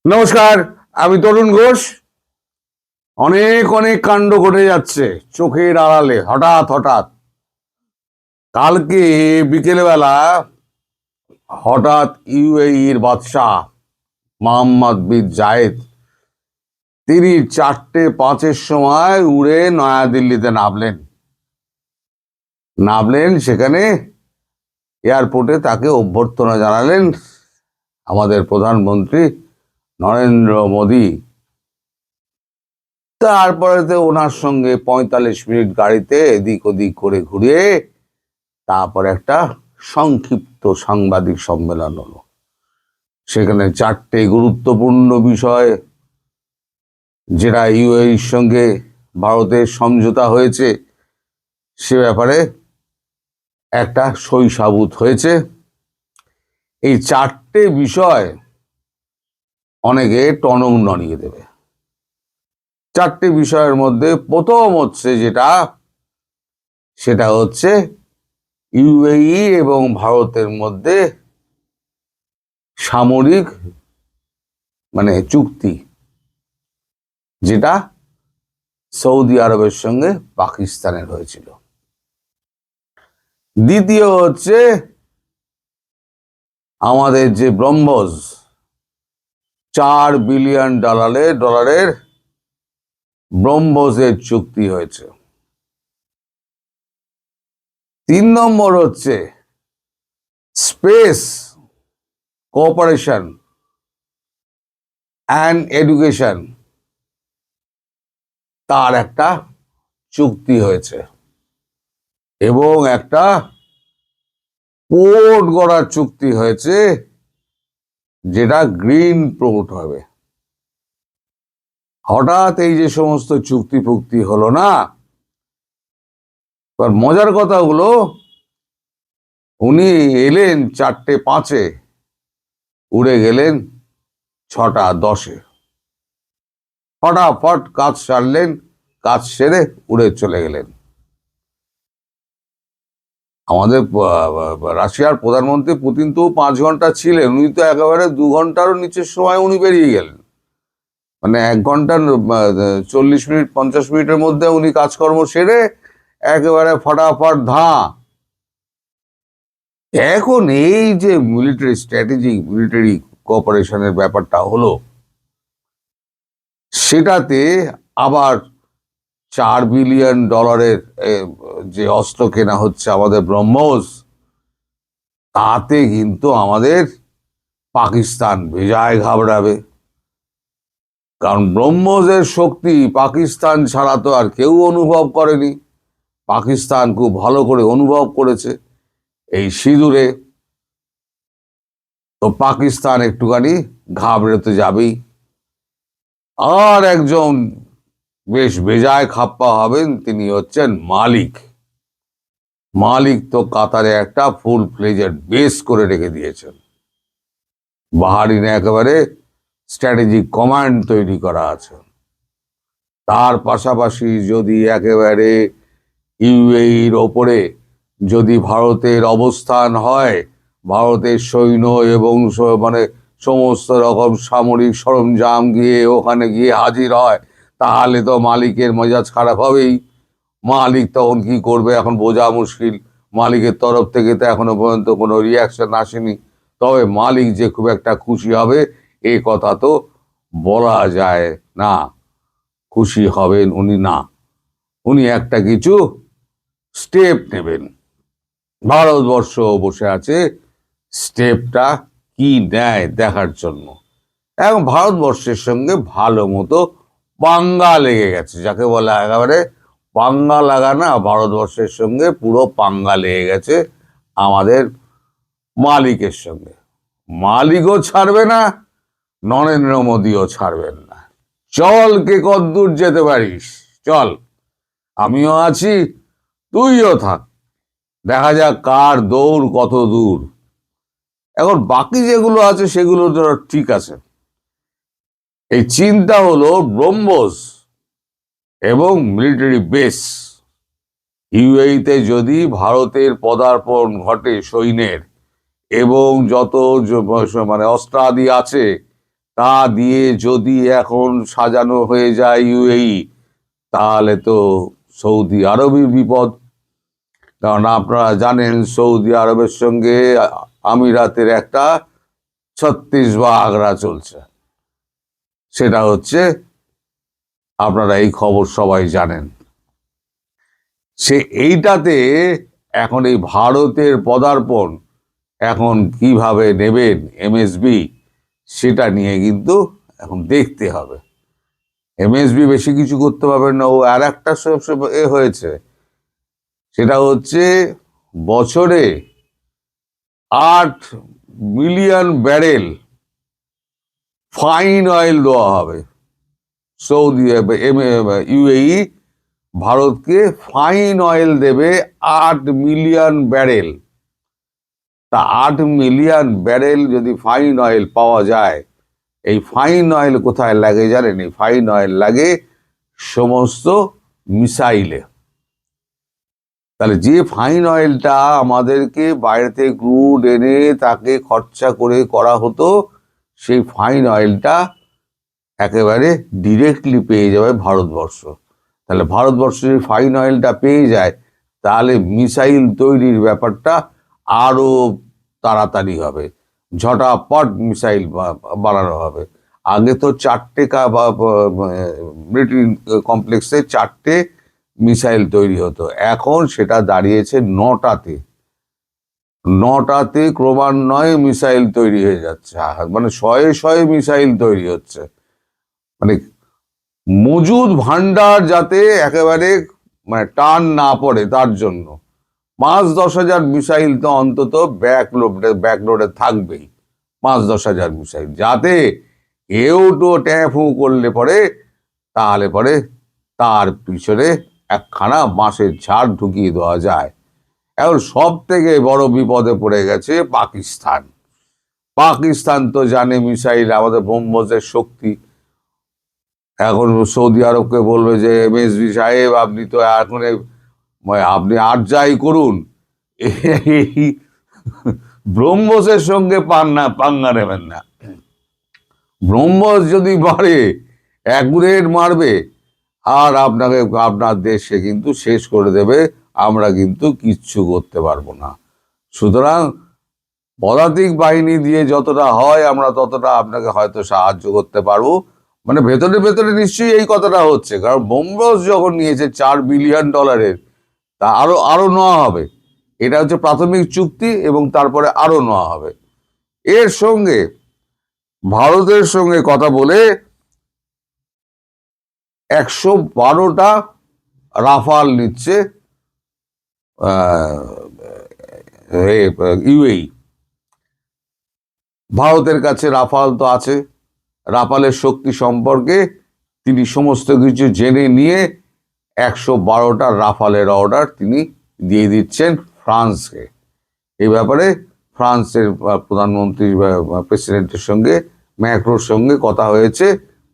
নমস্কার, আমি তরুণ ঘোষ। অনেক অনেক কাণ্ড ঘটে যাচ্ছে চোখের আড়ালে। হঠাৎ হঠাৎ কালকে বিকেলবেলা হঠাৎ ইউএইর বাদশাহ মোহাম্মদ বিন জায়েদ তিনি 4:05 সময় উড়ে নয়াদিল্লিতে নামলেন। সেখানে এয়ারপোর্টে তাকে অভ্যর্থনা জানালেন আমাদের প্রধানমন্ত্রী নরেন্দ্র মোদী। তারপরে ওনার সঙ্গে 45 মিনিট গাড়িতে এদিক ওদিক করে ঘুরিয়ে তারপর একটা সংক্ষিপ্ত সাংবাদিক সম্মেলন হলো। সেখানে 4টে গুরুত্বপূর্ণ বিষয়, যেটা ইউএইর সঙ্গে ভারতের সমঝোতা হয়েছে সে ব্যাপারে একটা সই সাবুত হয়েছে। এই 4টে বিষয় অনেকে টনক নড়িয়ে দেবে। 4টে বিষয়ের মধ্যে প্রথম হচ্ছে সেটা হচ্ছে ইউএই এবং ভারতের মধ্যে সামরিক চুক্তি, যেটা সৌদি আরবের সঙ্গে পাকিস্তানের হয়েছিল। দ্বিতীয় হচ্ছে আমাদের যে ব্রহ্মস $4 বিলিয়ন ব্রহ্মসের চুক্তি হয়েছে। 3 নম্বর হচ্ছে স্পেস কোঅপারেশন অ্যান্ড এডুকেশন, তার একটা চুক্তি হয়েছে এবং একটা পোর্ট গড়ার চুক্তি হয়েছে, যেটা গ্রিন পোর্ট হবে। হঠাৎ এই যে সমস্ত চুক্তি ফুক্তি হলো না, এবার মজার কথা হলো উনি এলেন 4:05, উড়ে গেলেন 6:10। ফটাফট কাজ সারলেন, কাজ সেরে উড়ে চলে গেলেন। আমাদের রাশিয়ার প্রধানমন্ত্রী পুতিন তো 5 ঘন্টা ছিলেন, উনি তো একেবারে 2 ঘন্টারও নিচের সময় উনি বেরিয়ে গেলেন। 1 ঘন্টার 40 মিনিট 50 মিনিটের মধ্যে উনি কাজকর্ম সেরে একেবারে ফটাফট ধাঁ। এখন এই যে মিলিটারি কোঅপারেশনের ব্যাপারটা হলো, সেটাতে আবার $4 বিলিয়ন যে অস্ত্র কেনা হচ্ছে আমাদের ব্রহ্মস, তাতে কিন্তু আমাদের পাকিস্তান বেজায় ঘাবড়াবে। কারণ ব্রহ্মসের শক্তি পাকিস্তান ছাড়া তো আর কেউ অনুভব করেনি। পাকিস্তান খুব ভালো করে অনুভব করেছে এই সিঁদুরে। তো পাকিস্তান একটুখানি ঘাবড়ে তো যাবেই। আর একজন বেশ বেজায় খাপ্পা হবেন, তিনি হচ্ছেন মালিক তো কাতারে একটা ফুল ফ্লেজেড বেস করে রেখে দিয়েছেন। বাহারিনে একেবারে স্ট্র্যাটেজিক কমান্ড তৈরি করা আছে। তার পাশাপাশি যদি একেবারে ইউএইর ওপরে যদি ভারতের অবস্থান হয়, ভারতের সৈন্য এবং সমস্ত রকম সামরিক সরঞ্জাম ওখানে গিয়ে হাজির হয়, তাহলে তো মালিকের মেজাজ খারাপ হবেই। মালিক তখন কি করবে এখন বোঝা মুশকিল। মালিকের তরফ থেকে তো এখনো পর্যন্ত কোনো রিয়াকশন আসেনি। তবে মালিক যে খুব একটা খুশি হবে এ কথা তো বলা যায় না। খুশি হবেন উনি না, উনি একটা কিছু স্টেপ নেবেন। ভারতবর্ষ বসে আছে স্টেপটা কি নেয় দেখার জন্য। এখন ভারতবর্ষের সঙ্গে ভালো মতো পাঙ্গা লেগে গেছে, যাকে বলে একেবারে পাঙ্গা লাগা না, ভারতবর্ষের সঙ্গে পুরো পাঙ্গা লেগে গেছে আমাদের মালিকের সঙ্গে। মালিকও ছাড়বে না, নরেন্দ্র মোদীও ছাড়বেন না। চল কে কদ্দূর যেতে পারিস, চল, আমিও আছি, তুইও থাক, দেখা যাক কার দৌড় কত দূর। এখন বাকি যেগুলো আছে সেগুলো তো ঠিক আছে। এই চিন্তা হলো ব্রহ্মস এবং মিলিটারি বেস। ইউএইতে যদি ভারতের পদার্পণ ঘটে সৈন্যের এবং যত অস্ত্রাদি আছে তা দিয়ে যদি এখন সাজানো হয়ে যায় ইউএই, তাহলে তো সৌদি আরবের বিপদ। কারণ আপনারা জানেন সৌদি আরবের সঙ্গে আমিরাতের একটা 36 বা আগড়া চলছে। সেটা হচ্ছে, আপনারা এই খবর সবাই জানেন। এইটাতে এখন এই ভারতের পদার্পণ এখন কিভাবে নেবেন এমএসবি, সেটা নিয়ে কিন্তু এখন দেখতে হবে। এমএসবি বেশি কিছু করতে পারবেন না। ও আর একটা হয়েছে, সেটা হচ্ছে বছরে 8 মিলিয়ন ব্যারেল ফাইন অয়েল দেওয়া হবে। সৌদি ইউএই ভারতকে ফাইন অয়েল দেবে 8 মিলিয়ন ব্যারেল। তা 8 মিলিয়ন ব্যারেল যদি ফাইন অয়েল পাওয়া যায়, এই ফাইন অয়েল কোথায় লাগে জানেন? এই ফাইন অয়েল লাগে সমস্ত মিসাইলে। তাহলে যে ফাইন অয়েলটা আমাদেরকে বাইরে থেকে ক্রুড এনে তাকে খরচা করে করা হতো, সেই ফাইন অয়েলটা একেবারে ডিরেক্টলি পেয়ে যাবে ভারতবর্ষ। তাহলে ভারতবর্ষ যদি ফাইন অয়েলটা পেয়ে যায়, তাহলে মিসাইল তৈরির ব্যাপারটা আরো তাড়াতাড়ি হবে, ঝটাপট মিসাইল বানানো হবে। আগে তো 4টে মিলিটারি কমপ্লেক্সে 4টে মিসাইল তৈরি হতো, এখন সেটা দাঁড়িয়েছে 9টাতে। 9টাতে ক্রমান্বয়ে মিসাইল তৈরি হয়ে যাচ্ছে, মানে শয়ে শয়ে মিসাইল তৈরি হচ্ছে। মানে মজুদ ভান্ডার যাতে একেবারে মানে টান না পড়ে, তার জন্য 5-10 হাজার মিসাইল তো অন্তত ব্যাকলোডে থাকবেই। 5-10 হাজার মিসাইল, যাতে কেউ তো ট্যাফু করলে পরে, তাহলে পরে তার পিছনে একখানা বাঁশের ঝাড় ঢুকিয়ে দেওয়া যায়। এখন সব থেকে বড় বিপদে পড়ে গেছে পাকিস্তান। পাকিস্তান তো জানে মিসাইল আমাদের ব্রহ্মসের শক্তি। এখন সৌদি আরবকে বলবে যে এমএসবি সাহেব, আপনি তো এখন আপনি আর যাই করুন, ব্রহ্মসের সঙ্গে পাঙ্গা নেবেন না। ব্রহ্মস যদি বাড়ে, অ্যাকুরেট মারবে, আর আপনার দেশকে কিন্তু শেষ করে দেবে। আমরা কিন্তু কিচ্ছু করতে পারবো না। সুতরাং পদাতিক বাহিনী দিয়ে যতটা হয় আমরা ততটা আপনাকে হয়তো সাহায্য করতে পারবো। মানে ভেতরে ভেতরে নিশ্চয়ই এই কথাটা হচ্ছে, কারণ ব্রহ্মস যখন নিয়েছে $4 বিলিয়ন, তা আরো নেওয়া হবে। এটা হচ্ছে প্রাথমিক চুক্তি, এবং তারপরে আরো নেওয়া হবে। এর সঙ্গে ভারতের সঙ্গে কথা বলে 112টা রাফাল নিচ্ছে ইউএই। ভারতের কাছে রাফাল তো আছে, রাফালের শক্তি সম্পর্কে তিনি সমস্ত কিছু জেনে নিয়ে 112টা রাফালের অর্ডার তিনি দিয়ে দিচ্ছেন ফ্রান্সকে। এই ব্যাপারে ফ্রান্সের প্রধানমন্ত্রী প্রেসিডেন্টের সঙ্গে, ম্যাক্রোর সঙ্গে কথা হয়েছে,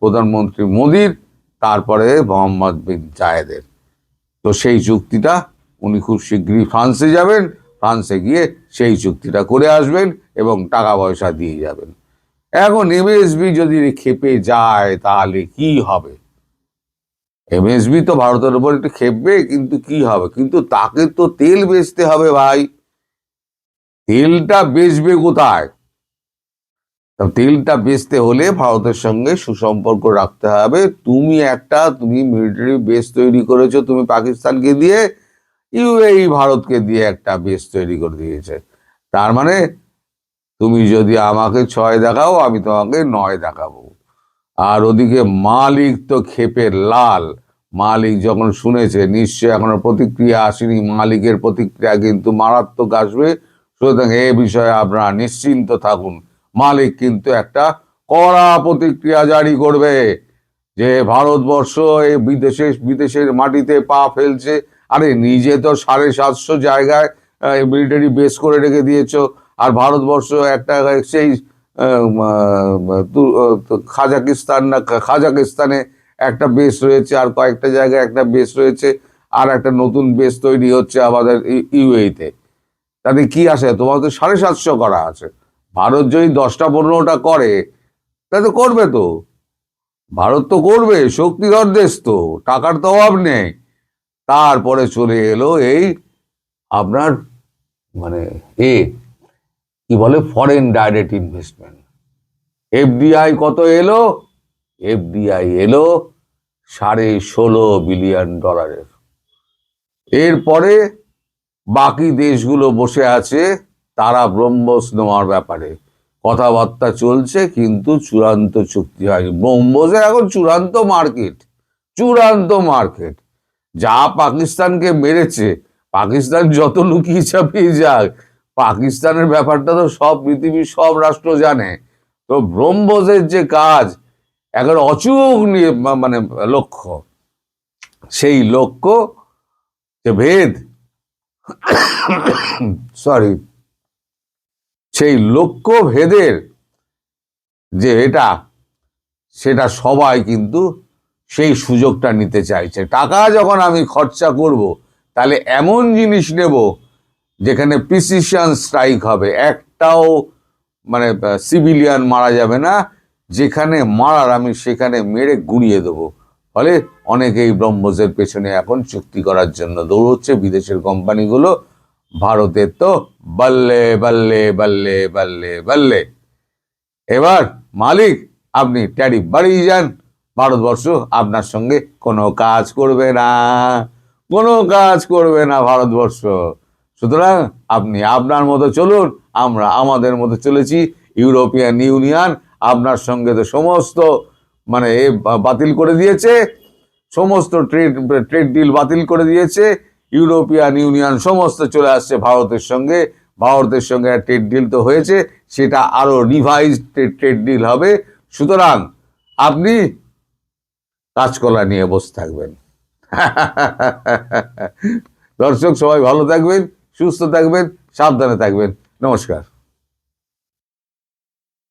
প্রধানমন্ত্রী মোদির, তারপরে মোহাম্মদ বিন জায়েদের। তো সেই চুক্তিটা উনি খুব শীঘ্রই ফ্রান্সে যাবেন, ফ্রান্সে গিয়ে সেই চুক্তিটা করে আসবেন এবং টাকা পয়সা দিয়ে যাবেন। এখন এমএসবি যদি খেপে যায়, তাহলে কি হবে? এমএসবি তো ভারতের উপর একটু খেপবে, কিন্তু কি হবে? কিন্তু তাকে তো তেল বেচতে হবে ভাই। তেলটা বেচবে কোথায়? তেলটা বেচতে হলে ভারতের সঙ্গে সুসম্পর্ক রাখতে হবে। তুমি মিলিটারি বেস তৈরি করেছো, তুমি পাকিস্তানকে দিয়ে, ইউএই ভারতকে দিয়ে একটা বেস তৈরি করে দিয়েছে। তার মানে তুমি যদি আমাকে 6 দেখাও, আমি তোমাকে 9 দেখাবো। আর ওদিকে মালিক তো ক্ষেপের লাল। মালিক যখন শুনেছে, নিশ্চয় এখনো প্রতিক্রিয়া আসেনি, মালিকের প্রতিক্রিয়া কিন্তু মারাত্মক আসবে। সুতরাং এ বিষয়ে আপনারা নিশ্চিন্ত থাকুন, মালিক কিন্তু একটা কড়া প্রতিক্রিয়া জারি করবে যে ভারতবর্ষ এই বিদেশের মাটিতে পা ফেলছে। আরে নিজে তো 750 জায়গায় মিলিটারি বেস করে রেখে দিয়েছো, আর ভারতবর্ষ একটা সেই খাজাকিস্তানে একটা বেস রয়েছে, আর কয়েকটা জায়গায় একটা বেস রয়েছে, আর একটা নতুন বেস তৈরি হচ্ছে আমাদের ইউএইতে। তাতে কি আসে? তোমার তো 750 করা আছে। ভারত যদি 10টা 15টা করে, তা তো করবে তো, ভারত তো করবে, শক্তিধর দেশ তো, টাকার তো অভাব নেই। তারপরে চলে এলো এই আপনার মানে এ কি বলে ফরেন ডাইরেক্ট ইনভেস্টমেন্ট, এফডিআই কত এলো? এফডিআই এলো $16.5 বিলিয়ন। এরপরে বাকি দেশগুলো বসে আছে, তারা ব্রহ্মোস নেওয়ার ব্যাপারে কথাবার্তা চলছে, কিন্তু চূড়ান্ত চুক্তি হয়নি। ব্রহ্মোসের এখন চূড়ান্ত মার্কেট, চূড়ান্ত মার্কেট। যা পাকিস্তানকে মেরেছে, পাকিস্তান যত লুকিয়ে চাপিয়ে যাক, পাকিস্তানের ব্যাপারটা তো সব পৃথিবীর সব রাষ্ট্র জানে। তো ব্রহ্মোসের যে কাজ, এখন অচুক মানে লক্ষ্য, সেই লক্ষ্য যে ভেদ, সরি, সেই লক্ষ্য ভেদের যে এটা, সেটা সবাই কিন্তু সেই সুযোগটা নিতে চাইছে। টাকা যখন আমি খরচা করব, তাহলে এমন জিনিস নেব যেখানে প্রিসিশন স্ট্রাইক হবে, একটাও মানে সিভিলিয়ান মারা যাবে না, যেখানে মারার আমি সেখানে মেরে গুঁড়িয়ে দেবো। ফলে অনেকেই ব্রহ্মোসের পেছনে এখন চুক্তি করার জন্য দৌড়চ্ছে, বিদেশের কোম্পানিগুলো। ভারতের তো বল্লে বল্লে বল্লে বল্লে বল্লে। এবার মালিক আপনি ট্যারিফ বাড়িয়ে যান, ভারতবর্ষ আপনার সঙ্গে কোনো কাজ করবে না, কোনো কাজ করবে না ভারতবর্ষ। সুতরাং আপনি আপনার মতো চলুন, আমরা আমাদের মতো চলেছি। ইউরোপিয়ান ইউনিয়ন আপনার সঙ্গে তো সমস্ত মানে বাতিল করে দিয়েছে, সমস্ত ট্রেড ডিল বাতিল করে দিয়েছে। ইউরোপিয়ান ইউনিয়ন সমস্ত চলে আসছে ভারতের সঙ্গে। ভারতের সঙ্গে ট্রেড ডিল তো হয়েছে, সেটা আরো রিভাইজ ট্রেড ডিল হবে। সুতরাং আপনি কাঁচকলা নিয়ে বসে থাকবেন। দর্শক সবাই ভালো থাকবেন, সুস্থ থাকবেন, সাবধানে থাকবেন। নমস্কার।